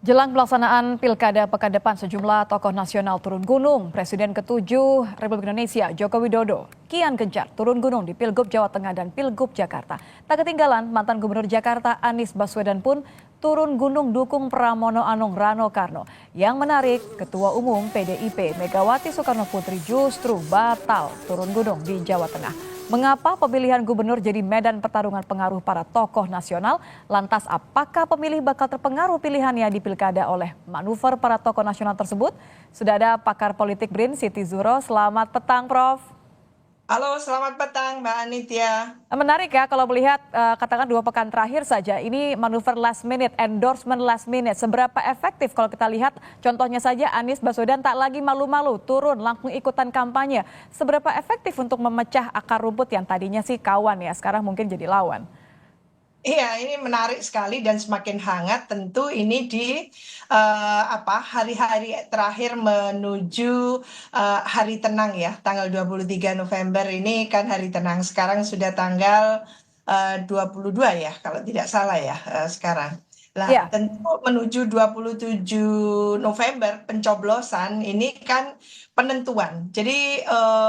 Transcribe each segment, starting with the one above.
Jelang pelaksanaan Pilkada pekan depan, sejumlah tokoh nasional turun gunung. Presiden ke-7 Republik Indonesia, Joko Widodo, kian gencar turun gunung di Pilgub Jawa Tengah dan Pilgub Jakarta. Tak ketinggalan, mantan Gubernur Jakarta Anies Baswedan pun turun gunung dukung Pramono Anung Rano Karno. Yang menarik, Ketua Umum PDIP Megawati Soekarno Putri justru batal turun gunung di Jawa Tengah. Mengapa pemilihan gubernur jadi medan pertarungan pengaruh para tokoh nasional? Lantas apakah pemilih bakal terpengaruh pilihannya di pilkada oleh manuver para tokoh nasional tersebut? Sudah ada pakar politik BRIN Siti Zuhro. Selamat petang, Prof. Halo, selamat petang Mbak Anitya. Menarik ya kalau melihat katakan 2 pekan terakhir saja ini manuver last minute, endorsement last minute. Seberapa efektif kalau kita lihat contohnya saja Anies Baswedan tak lagi malu-malu turun langsung ikutan kampanye. Seberapa efektif untuk memecah akar rumput yang tadinya sih kawan ya sekarang mungkin jadi lawan. Iya, ini menarik sekali dan semakin hangat tentu ini di hari-hari terakhir menuju hari tenang ya, tanggal 23 November ini kan hari tenang. Sekarang sudah tanggal 22 ya, kalau tidak salah ya sekarang. Lah, Ya. tentu menuju 27 November pencoblosan ini kan penentuan. Jadi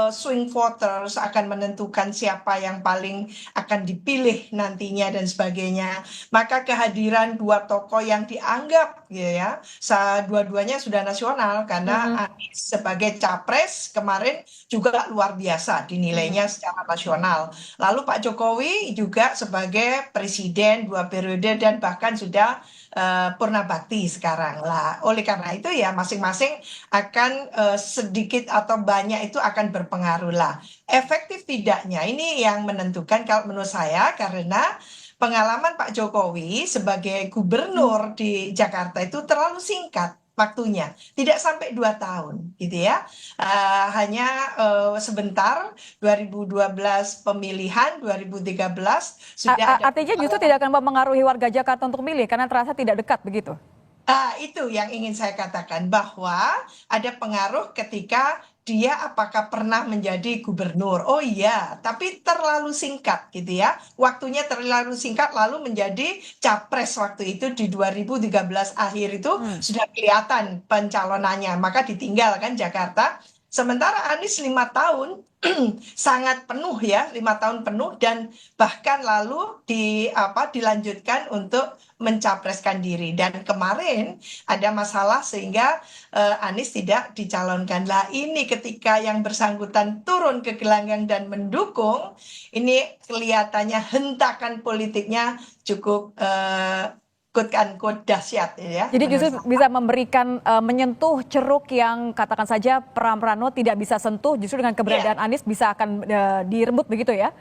swing voters akan menentukan siapa yang paling akan dipilih nantinya dan sebagainya. Maka kehadiran dua tokoh yang dianggap gitu ya, dua-duanya sudah nasional karena Mm-mm. Anies sebagai capres kemarin juga luar biasa Mm-mm. dinilainya secara nasional. Lalu Pak Jokowi juga sebagai presiden 2 periode dan bahkan sudah purna bakti sekarang lah. Oleh karena itu ya masing-masing akan sedikit atau banyak itu akan berpengaruh lah. Efektif tidaknya ini yang menentukan kalau menurut saya karena pengalaman Pak Jokowi sebagai gubernur di Jakarta itu terlalu singkat waktunya, tidak sampai 2 tahun gitu ya. Hanya sebentar 2012 pemilihan, 2013 sudah ada. Artinya justru tidak akan mempengaruhi warga Jakarta untuk milih karena terasa tidak dekat begitu. Itu yang ingin saya katakan bahwa ada pengaruh ketika dia apakah pernah menjadi gubernur. Oh iya, tapi terlalu singkat gitu ya. Waktunya terlalu singkat lalu menjadi capres waktu itu di 2013 akhir itu Hmm. sudah kelihatan pencalonannya. Maka ditinggalkan Jakarta. Sementara Anies 5 tahun sangat penuh ya, 5 tahun penuh dan bahkan lalu dilanjutkan untuk mencapreskan diri dan kemarin ada masalah sehingga Anies tidak dicalonkan lah ini ketika yang bersangkutan turun ke gelanggang dan mendukung ini kelihatannya hentakan politiknya cukup quote unquote dahsyat ya Jadi menurut justru saya. bisa memberikan menyentuh ceruk yang katakan saja Pram Prano tidak bisa sentuh, justru dengan Iya. keberadaan Anies bisa akan direbut begitu ya?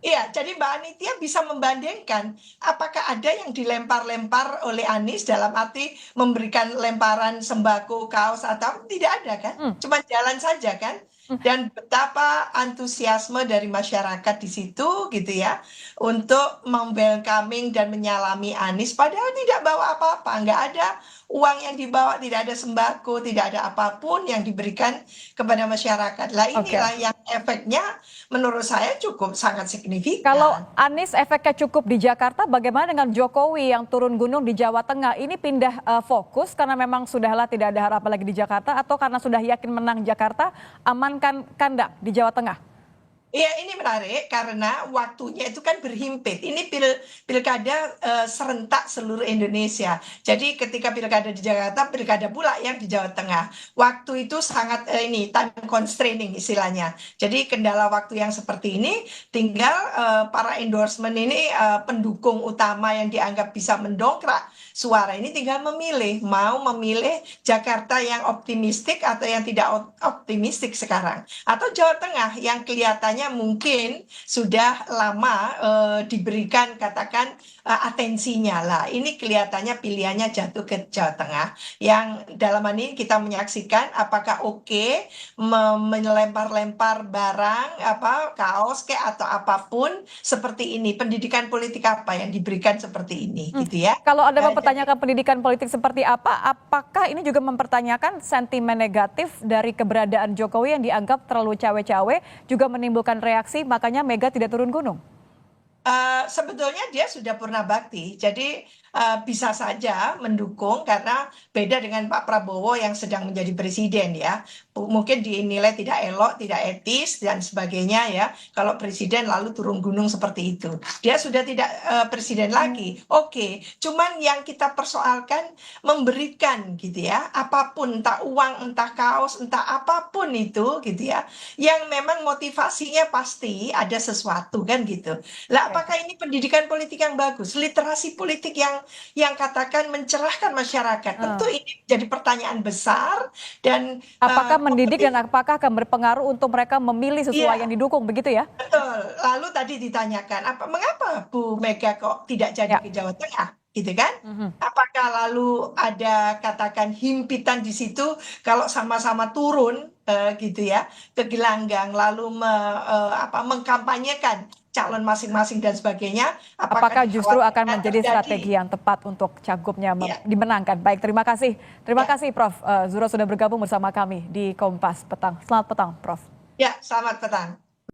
Iya, jadi Mbak Anitia bisa membandingkan apakah ada yang dilempar-lempar oleh Anies dalam arti memberikan lemparan sembako, kaos atau tidak ada kan? Hmm. Cuma jalan saja kan? Hmm. Dan betapa antusiasme dari masyarakat di situ gitu ya untuk welcoming dan menyalami Anies padahal tidak bawa apa-apa, nggak ada uang yang dibawa, tidak ada sembako, tidak ada apapun yang diberikan kepada masyarakat. Lah Oke. inilah yang efeknya menurut saya cukup sangat Kalau signifikan. Anies efeknya cukup di Jakarta, bagaimana dengan Jokowi yang turun gunung di Jawa Tengah? Ini pindah fokus karena memang sudahlah tidak ada harapan lagi di Jakarta atau karena sudah yakin menang Jakarta, amankan kandang di Jawa Tengah? Iya, ini menarik karena waktunya itu kan berhimpit. Ini pilkada serentak seluruh Indonesia. Jadi ketika pilkada di Jakarta, pilkada pula yang di Jawa Tengah. Waktu itu sangat ini time constraining istilahnya. Jadi kendala waktu yang seperti ini, tinggal para endorsement ini pendukung utama yang dianggap bisa mendongkrak suara ini tinggal memilih mau memilih Jakarta yang optimistik atau yang tidak optimistik sekarang. Atau Jawa Tengah yang kelihatannya mungkin sudah lama diberikan katakan atensinya lah. Ini kelihatannya pilihannya jatuh ke Jawa Tengah. Yang dalam hal ini kita menyaksikan apakah oke melempar-lempar barang kaos kayak atau apapun seperti ini. Pendidikan politik apa yang diberikan seperti ini Hmm. gitu ya. Kalau Anda Jadi mempertanyakan pendidikan politik seperti apa, apakah ini juga mempertanyakan sentimen negatif dari keberadaan Jokowi yang dianggap terlalu cawe-cawe juga menimbulkan reaksi, makanya Mega tidak turun gunung? Sebetulnya dia sudah purna bakti. Jadi bisa saja mendukung karena beda dengan Pak Prabowo yang sedang menjadi presiden ya. Mungkin dinilai tidak elok, tidak etis dan sebagainya ya. Kalau presiden lalu turun gunung seperti itu. Dia sudah tidak presiden lagi. Oke, cuman yang kita persoalkan memberikan gitu ya, apapun entah uang, entah kaos, entah apapun itu gitu ya. Yang memang motivasinya pasti ada sesuatu kan gitu. Lah Oke. apakah ini pendidikan politik yang bagus, literasi politik yang katakan mencerahkan masyarakat? Tentu Eh, ini jadi pertanyaan besar dan Apakah mendidik dan kompetisi. apakah akan berpengaruh untuk mereka memilih sesuai yang Iya, didukung, begitu ya? betul. Lalu tadi ditanyakan, mengapa Bu Mega kok tidak jadi Ya. ke Jawa Tengah, gitu kan? Mhm. Apakah lalu ada katakan himpitan di situ kalau sama-sama turun gitu ya ke gelanggang lalu mengkampanyekan calon masing-masing dan sebagainya? Apakah Apakah justru akan dikhawatirkan menjadi strategi terjadi? yang tepat untuk cagupnya Ya, dimenangkan? Baik, terima kasih. Terima ya, kasih Prof. Zuro sudah bergabung bersama kami di Kompas Petang. Selamat petang, Prof. ya. Selamat petang.